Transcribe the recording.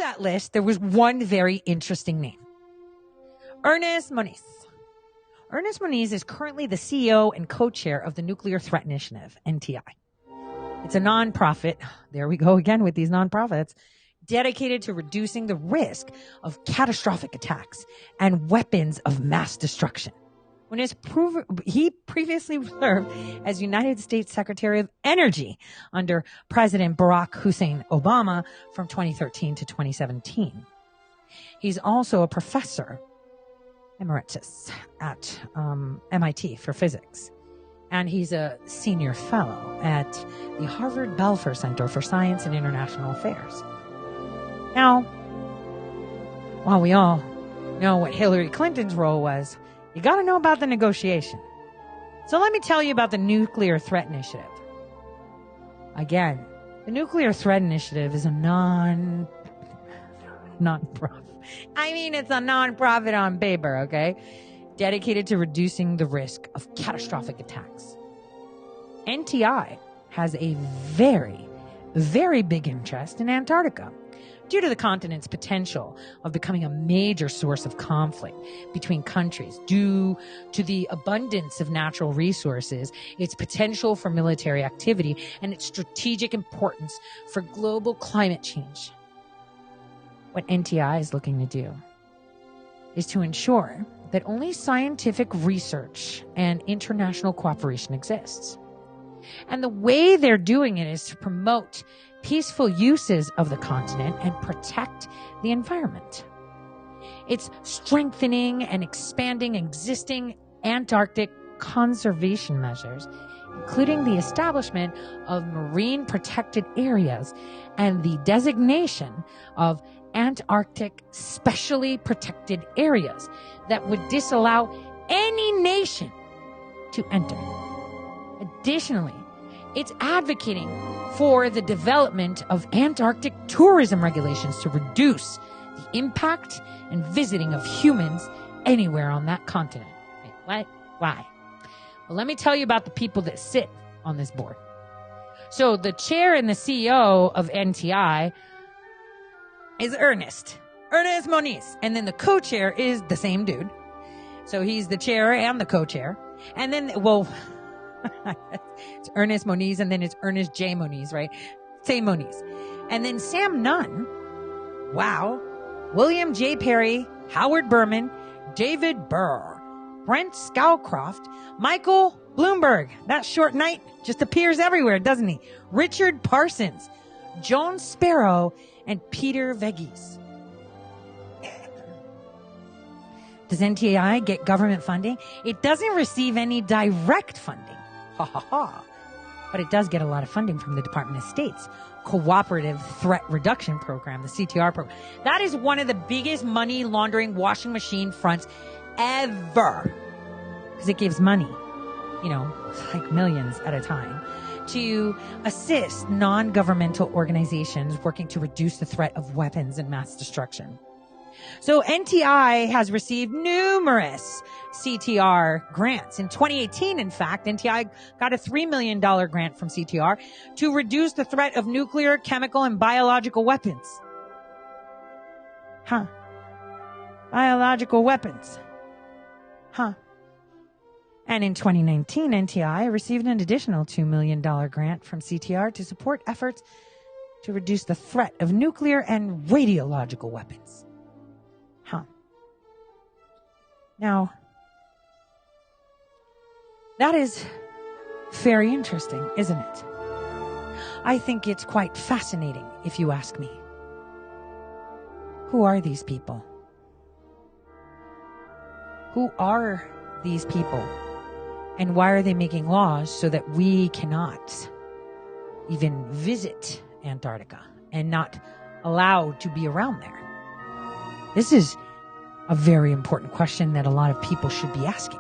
that list, there was one very interesting name. Ernest Moniz. Ernest Moniz is currently the CEO and co-chair of the Nuclear Threat Initiative, NTI. It's a nonprofit, there we go again with these nonprofits, dedicated to reducing the risk of catastrophic attacks and weapons of mass destruction. He previously served as United States Secretary of Energy under President Barack Hussein Obama from 2013 to 2017. He's also a professor emeritus at MIT for physics. And he's a senior fellow at the Harvard Belfer Center for Science and International Affairs. Now, while we all know what Hillary Clinton's role was, you got to know about the negotiation. So let me tell you about the Nuclear Threat Initiative. Again, the Nuclear Threat Initiative is a non-profit. I mean, it's a non-profit on paper, okay? Dedicated to reducing the risk of catastrophic attacks. NTI has a very, very big interest in Antarctica due to the continent's potential of becoming a major source of conflict between countries, due to the abundance of natural resources, its potential for military activity, and its strategic importance for global climate change. What NTI is looking to do is to ensure that only scientific research and international cooperation exists. And the way they're doing it is to promote peaceful uses of the continent and protect the environment. It's strengthening and expanding existing Antarctic conservation measures, including the establishment of marine protected areas and the designation of Antarctic specially protected areas that would disallow any nation to enter. Additionally, it's advocating for the development of Antarctic tourism regulations to reduce the impact and visiting of humans anywhere on that continent. Wait, what? Why? Well, let me tell you about the people that sit on this board. So the chair and the CEO of NTI is Ernest Moniz. And then the co-chair is the same dude. So he's the chair and the co-chair. And then, well, it's Ernest Moniz, and then it's Ernest J. Moniz, right? Same Moniz. And then Sam Nunn, wow, William J. Perry, Howard Berman, David Burr, Brent Scowcroft, Michael Bloomberg. That short night just appears everywhere, doesn't he? Richard Parsons, Joan Sparrow, and Peter Veggies. Does NTI get government funding? It doesn't receive any direct funding. Ha ha ha. But it does get a lot of funding from the Department of State's Cooperative Threat Reduction Program, the CTR program. That is one of the biggest money laundering washing machine fronts ever. Because it gives money, like millions at a time, to assist non-governmental organizations working to reduce the threat of weapons and mass destruction. So NTI has received numerous CTR grants. In 2018, in fact, NTI got a $3 million grant from CTR to reduce the threat of nuclear, chemical, and biological weapons. Biological weapons. And in 2019, NTI received an additional $2 million grant from CTR to support efforts to reduce the threat of nuclear and radiological weapons. Now, that is very interesting, isn't it? I think it's quite fascinating, if you ask me. Who are these people? Who are these people? And why are they making laws so that we cannot even visit Antarctica and not allowed to be around there? This is a very important question that a lot of people should be asking.